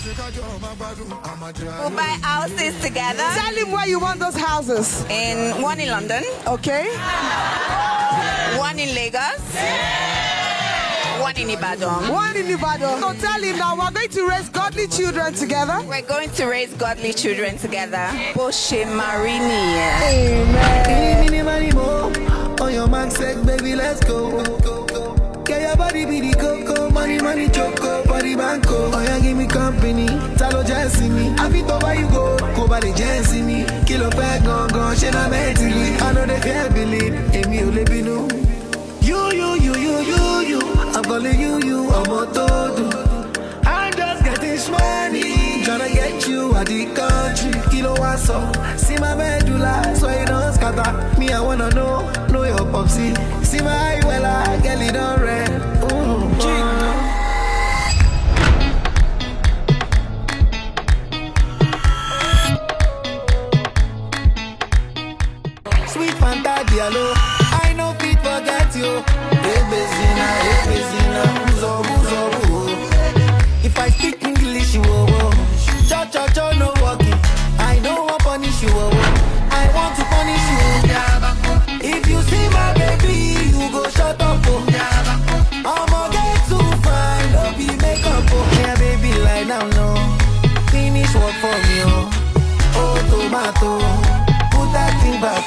We'll buy houses together. Tell him where you want those houses. One in London. Okay. One in Lagos. One in Ibadan. One in Ibadan. So tell him now we're going to raise godly children together. We're going to raise godly children together. Boshe Marini. Amen. On your mark, sex, baby, let's go. Get your body be the coco, money, choco, body banco. Oh, yeah, give me company, talo just me. I fit over you go by the Jesse me. Kilo pack, gone, shit, I'm mentally. I know they can't believe, Emi Olebinu. You. I'm calling you, I'm a todo. I'm just getting money, tryna get you out the country. Kilo waso, see my medulla, so you don't scatter. Me, I wanna know your popsy. See my eye, well, I get it on red. Sweet Fanta Diallo, I know fit forget you. Hey, Bezina, buzo. If I speak English, you will. Cho, no walking. I don't want punish you, I want to punish you. If you see my baby, you go shut up, I'ma get too fine, don't be makeup, Yeah, baby, lie down, no. Finish work for me, oh. Tomato, put that thing back,